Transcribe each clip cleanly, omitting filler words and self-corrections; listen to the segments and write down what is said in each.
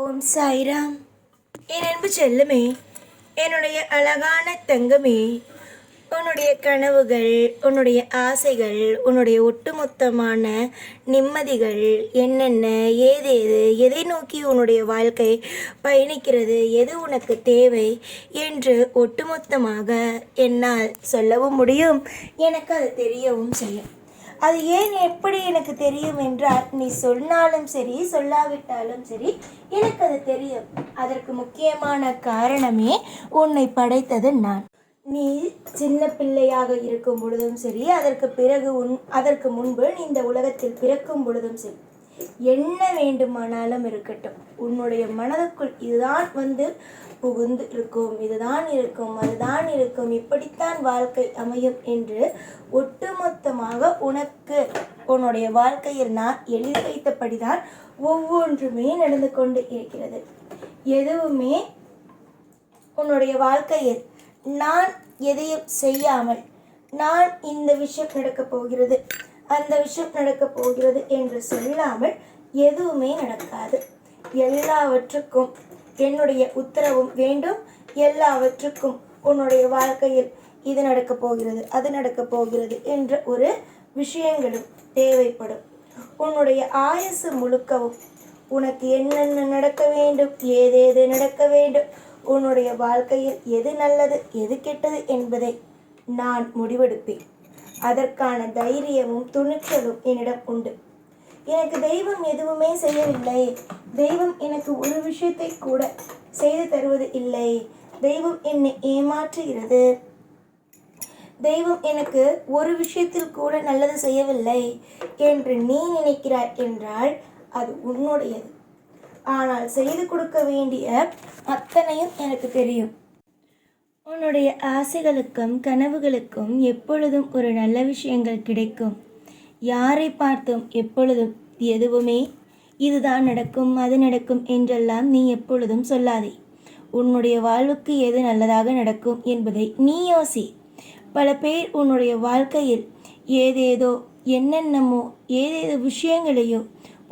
ஓம் சாய்ராம். என் அன்பு செல்லுமே, என்னுடைய அழகான தங்கமே, உன்னுடைய கனவுகள், உன்னுடைய ஆசைகள், உன்னுடைய ஒட்டுமொத்தமான நிம்மதிகள் என்னென்ன, ஏதேது, எதை நோக்கி உன்னுடைய வாழ்க்கை பயணிக்கிறது, எது உனக்கு தேவை என்று ஒட்டுமொத்தமாக என்னால் சொல்லவும் முடியும், எனக்கு அது தெரியவும் செய்யும். அது ஏன் எப்படி எனக்கு தெரியும் என்றால், நீ சொன்னாலும் சரி சொல்லாவிட்டாலும் சரி எனக்கு அது தெரியும். அதற்கு முக்கியமான காரணமே உன்னை படைத்தது நான். நீ சின்ன பிள்ளையாக இருக்கும் பொழுதும் சரி, அதற்கு முன்பு நீ இந்த உலகத்தில் பிறக்கும் பொழுதும் சரி, என்ன வேண்டுமானாலும் இருக்கட்டும், உன்னுடைய மனதுக்குள் இதுதான் புகுந்து இருக்கும், இதுதான் இருக்கும், அதுதான் இருக்கும், இப்படித்தான் வாழ்க்கை அமையும் என்று ஒட்டுமொத்தமாக உனக்கு உன்னுடைய வாழ்க்கையில் நான் எழுதி வைத்தபடிதான் ஒவ்வொன்றுமே நடந்து கொண்டு இருக்கிறது. எதுவுமே உன்னுடைய வாழ்க்கையில் நான் எதையும் செய்யாமல், நான் இந்த விஷயம் நடக்கப் போகிறது, அந்த விஷயம் நடக்கப் போகிறது என்று சொல்லாமல் எதுவுமே நடக்காது. எல்லாவற்றுக்கும் என்னுடைய உத்தரவும் வேண்டும். எல்லாவற்றுக்கும் உன்னுடைய வாழ்க்கையில் இது நடக்கப் போகிறது, அது நடக்கப் போகிறது என்ற ஒரு விஷயங்களும் தேவைப்படும். உன்னுடைய ஆயுசு முழுக்கவும் உனக்கு என்னென்ன நடக்க வேண்டும், ஏதேது நடக்க வேண்டும், உன்னுடைய வாழ்க்கையில் எது நல்லது எது கெட்டது என்பதை நான் முடிவெடுப்பேன். அதற்கான தைரியமும் துணிச்சலும் என்னிடம் உண்டு. எனக்கு தெய்வம் எதுவுமே செய்யவில்லை, தெய்வம் எனக்கு ஒரு விஷயத்தை கூட செய்து தருவது இல்லை, தெய்வம் என்னை ஏமாற்றுகிறது, தெய்வம் எனக்கு ஒரு விஷயத்தில் கூட நல்லது செய்யவில்லை என்று நீ நினைக்கிறாய் என்றால் அது உன்னுடையது. ஆனால் செய்து கொடுக்க வேண்டிய அத்தனையும் எனக்கு தெரியும். உன்னுடைய ஆசைகளுக்கும் கனவுகளுக்கும் எப்பொழுதும் ஒரு நல்ல விஷயங்கள் கிடைக்கும். யாரை பார்த்தும் எப்பொழுதும் எதுவுமே இதுதான் நடக்கும், அது நடக்கும் என்றெல்லாம் நீ எப்பொழுதும் சொல்லாதே. உன்னுடைய வாழ்வுக்கு எது நல்லதாக நடக்கும் என்பதை நீ யோசி. பல பேர் உன்னுடைய வாழ்க்கையில் ஏதேதோ என்னென்னமோ ஏதேதோ விஷயங்களையோ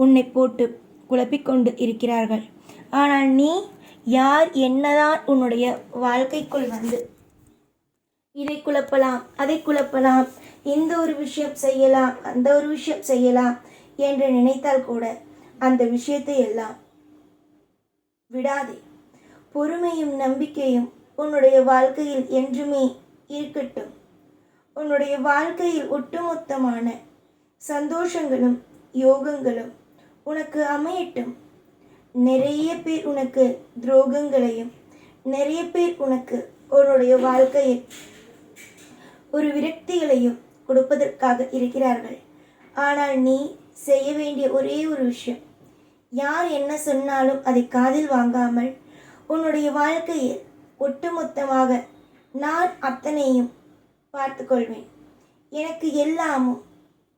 உன்னை போட்டு குழப்பிக்கொண்டு இருக்கிறார்கள். ஆனால் நீ யார் என்னதான் உன்னுடைய வாழ்க்கைக்குள் இதை குழப்பலாம், அதை குழப்பலாம், இந்த ஒரு விஷயம் செய்யலாம், அந்த ஒரு விஷயம் செய்யலாம் என்று நினைத்தால் கூட அந்த விஷயத்தை எல்லாம் விடாதே. பொறுமையும் நம்பிக்கையும் உன்னுடைய வாழ்க்கையில் என்றுமே இருக்கட்டும். உன்னுடைய வாழ்க்கையில் ஒட்டுமொத்தமான சந்தோஷங்களும் யோகங்களும் உனக்கு அமையட்டும். நிறைய பேர் உனக்கு துரோகங்களையும், நிறைய பேர் உனக்கு உன்னுடைய வாழ்க்கையில் ஒரு விரக்திகளையும் கொடுப்பதற்காக இருக்கிறார்கள். ஆனால் நீ செய்ய வேண்டிய ஒரே ஒரு விஷயம், யார் என்ன சொன்னாலும் அதை காதில் வாங்காமல் உன்னுடைய வாழ்க்கையில் ஒட்டுமொத்தமாக நான் அத்தனையும் பார்த்து கொள்வேன், எனக்கு எல்லாமும்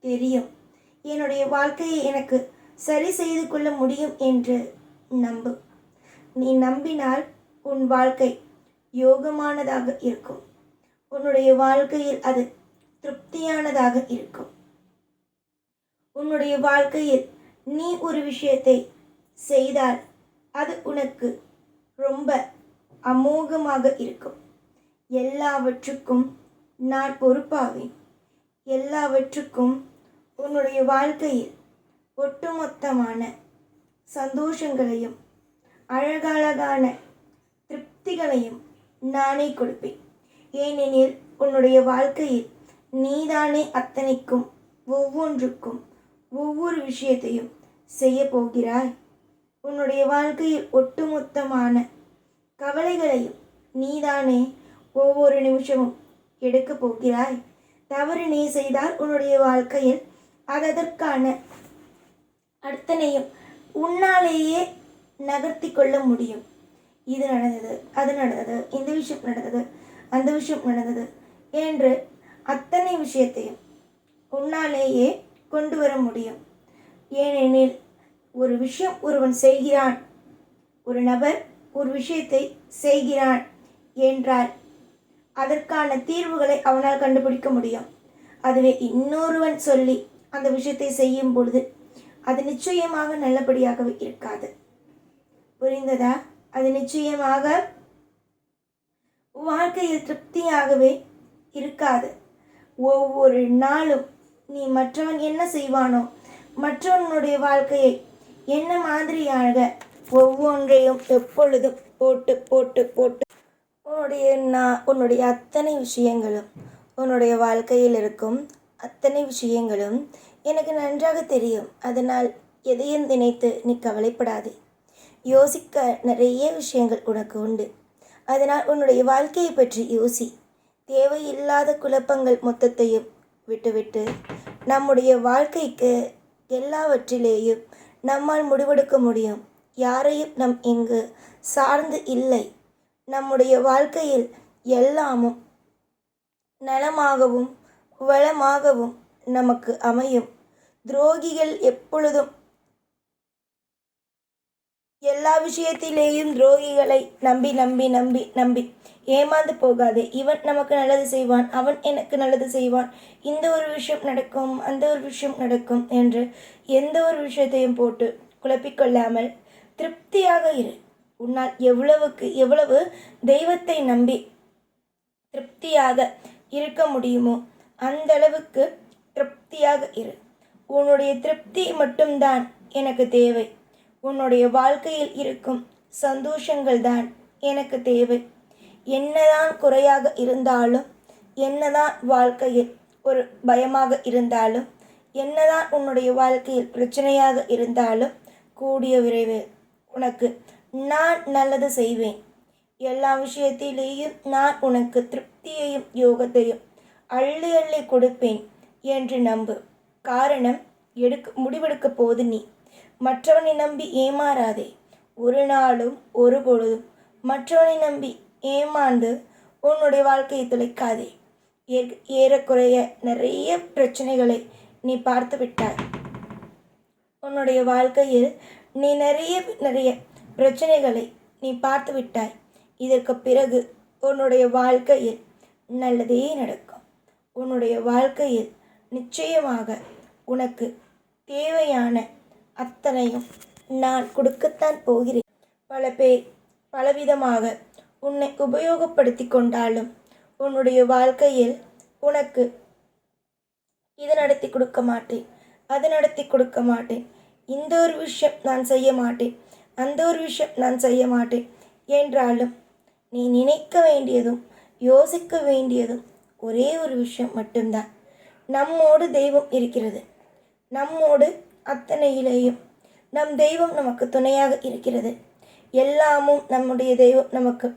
தெரியும், என்னுடைய வாழ்க்கையை எனக்கு சரி செய்து கொள்ள முடியும் என்று நம்பு. நீ நம்பினால் உன் வாழ்க்கை யோகமானதாக இருக்கும். உன்னுடைய வாழ்க்கையில் அது திருப்தியானதாக இருக்கும். உன்னுடைய வாழ்க்கையில் நீ ஒரு விஷயத்தை செய்தால் அது உனக்கு ரொம்ப அமோகமாக இருக்கும். எல்லாவற்றுக்கும் நான் பொறுப்பாவேன். எல்லாவற்றுக்கும் உன்னுடைய வாழ்க்கையில் ஒட்டுமொத்தமான சந்தோஷங்களையும் அழகழகான திருப்திகளையும் நானே கொடுப்பேன். ஏனெனில் உன்னுடைய வாழ்க்கையில் நீதானே அத்தனைக்கும் ஒவ்வொன்றுக்கும் ஒவ்வொரு விஷயத்தையும் செய்ய போகிறாய். உன்னுடைய வாழ்க்கையில் ஒட்டுமொத்தமான கவலைகளையும் நீதானே ஒவ்வொரு நிமிஷமும் எடுக்கப் போகிறாய். தவறு நீ செய்தால் உன்னுடைய வாழ்க்கையில் அதற்கான அத்தனையும் உன்னாலேயே நகர்த்தி கொள்ள முடியும். இது நடந்தது, அது நடந்தது, இந்த விஷயம் நடந்தது, அந்த விஷயம் நடந்தது என்று அத்தனை விஷயத்தையும் உன்னாலேயே கொண்டு வர முடியும். ஏனெனில் ஒரு விஷயம் ஒருவன் செய்கிறான், ஒரு நபர் ஒரு விஷயத்தை செய்கிறான் என்றால் அதற்கான தீர்வுகளை அவனால் கண்டுபிடிக்க முடியும். அதுவே இன்னொருவன் சொல்லி அந்த விஷயத்தை செய்யும் பொழுது அது நிச்சயமாக நல்லபடியாகவே இருக்காது. புரியுது? புரிந்ததா? அது நிச்சயமாக வாழ்க்கையில் திருப்தியாகவே இருக்காது. ஒவ்வொரு நாளும் நீ மற்றவன் என்ன செய்வானோ, மற்றவனுடைய வாழ்க்கையை என்ன மாதிரியாக ஒவ்வொன்றையும் எப்பொழுதும் போட்டு போட்டு போட்டு உன்னுடைய அத்தனை விஷயங்களும், உன்னுடைய வாழ்க்கையில் இருக்கும் அத்தனை விஷயங்களும் எனக்கு நன்றாக தெரியும். அதனால் எதையும் நினைத்து நீ கவலைப்படாதே. யோசிக்க நிறைய விஷயங்கள் உனக்கு உண்டு. அதனால் உன்னுடைய வாழ்க்கையை பற்றி யோசி. தேவையில்லாத குழப்பங்கள் மொத்தத்தையும் விட்டுவிட்டு நம்முடைய வாழ்க்கைக்கு எல்லாவற்றிலேயும் நம்மால் முடிவெடுக்க முடியும். யாரையும் நம் இங்கு சார்ந்து இல்லை. நம்முடைய வாழ்க்கையில் எல்லாமும் நலமாகவும் வளமாகவும் நமக்கு அமையும். துரோகிகள் எப்பொழுதும் எல்லா விஷயத்திலேயும் துரோகிகளை நம்பி நம்பி நம்பி நம்பி ஏமாந்து போகாதே. இவன் நமக்கு நல்லது செய்வான், அவன் எனக்கு நல்லது செய்வான், இந்த ஒரு விஷயம் நடக்கும், அந்த ஒரு விஷயம் நடக்கும் என்று எந்த ஒரு விஷயத்தையும் போட்டு குழப்பிக்கொள்ளாமல் திருப்தியாக இரு. உன்னால் எவ்வளவுக்கு எவ்வளவு தெய்வத்தை நம்பி திருப்தியாக இருக்க முடியுமோ அந்த அளவுக்கு திருப்தியாக இரு. உன்னுடைய திருப்தி மட்டும்தான் எனக்கு தேவை. உன்னுடைய வாழ்க்கையில் இருக்கும் சந்தோஷங்கள் தான் எனக்கு தேவை. என்னதான் குறையாக இருந்தாலும், என்னதான் வாழ்க்கையில் ஒரு பயமாக இருந்தாலும், என்னதான் உன்னுடைய வாழ்க்கையில் பிரச்சனையாக இருந்தாலும், கூடிய விரைவில் உனக்கு நான் நல்லது செய்வேன். எல்லா விஷயத்திலேயும் நான் உனக்கு திருப்தியையும் யோகத்தையும் அள்ளி அள்ளி கொடுப்பேன் என்று நம்பு. காரணம், முடிவெடுக்க போது நீ. மற்றவனை நம்பி ஏமாறாதே. ஒரு நாளும் ஒரு பொழுதும் மற்றவனை நம்பி ஏமாந்து உன்னுடைய வாழ்க்கையை தொலைக்காதே. ஏறக்குறைய நிறைய பிரச்சனைகளை நீ பார்த்து விட்டாய். உன்னுடைய வாழ்க்கையில் நீ நிறைய பிரச்சனைகளை நீ பார்த்து விட்டாய். இதற்கு பிறகு உன்னுடைய வாழ்க்கையில் நல்லதே நடக்கும். உன்னுடைய வாழ்க்கையில் நிச்சயமாக உனக்கு தேவையான அத்தனையும் நான் கொடுக்கத்தான் போகிறேன். பல பேர் பலவிதமாக உன்னை உபயோகப்படுத்தி கொண்டாலும் உன்னுடைய வாழ்க்கையில் உனக்கு இது நடத்தி கொடுக்க மாட்டேன், அது நடத்தி கொடுக்க மாட்டேன், இந்த ஒரு விஷயம் நான் செய்ய மாட்டேன், அந்த ஒரு விஷயம் நான் செய்ய மாட்டேன் என்றாலும் நீ நினைக்க வேண்டியதும் யோசிக்க வேண்டியதும் ஒரே ஒரு விஷயம் மட்டும்தான். நம்மோடு தெய்வம் இருக்கிறது. நம்மோடு அத்தனையிலேயும் நம் தெய்வம் நமக்கு துணையாக இருக்கிறது. எல்லாமும் நம்முடைய தெய்வம் நமக்கு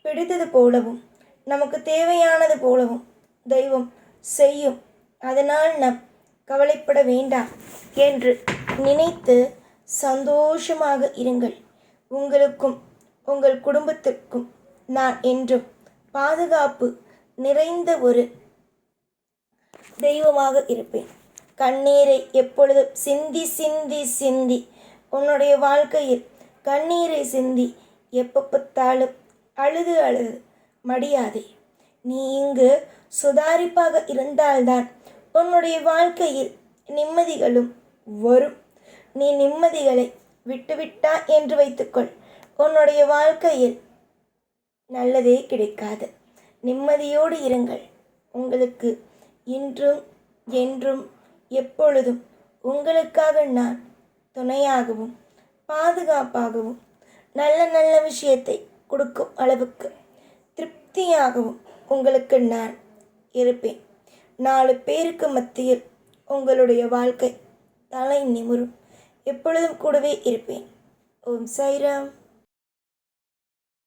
பிடித்தது போலவும் நமக்கு தேவையானது போலவும் தெய்வம் செய்யும். அதனால் நாம் கவலைப்பட வேண்டாம் என்று நினைத்து சந்தோஷமாக இருங்கள். உங்களுக்கும் உங்கள் குடும்பத்திற்கும் நான் என்றும் பாதுகாப்பு நிறைந்த ஒரு தெய்வமாக இருப்பேன். கண்ணீரை எப்பொழுதும் சிந்தி சிந்தி சிந்தி உன்னுடைய வாழ்க்கையில் கண்ணீரை சிந்தி எப்போ பார்த்தாலும் அழுது அழுது மடியாதே. நீ இங்கு சுதாரிப்பாக இருந்தால்தான் உன்னுடைய வாழ்க்கையில் நிம்மதிகளும் வரும். நீ நிம்மதிகளை விட்டுவிட்டா என்று வைத்துக்கொள், உன்னுடைய வாழ்க்கையில் நல்லதே கிடைக்காது. நிம்மதியோடு இருங்கள். உங்களுக்கு இன்றும் என்றும் எப்பொழுதும் உங்களுக்காக நான் துணையாகவும் பாதுகாப்பாகவும் நல்ல நல்ல விஷயத்தை கொடுக்கும் அளவுக்கு திருப்தியாகவும் உங்களுக்கு நான் இருப்பேன். 4 பேருக்கு மத்தியில் உங்களுடைய வாழ்க்கை தலை நிமிரும். எப்பொழுதும் கூடவே இருப்பேன். ஓம் சாய்ராம்.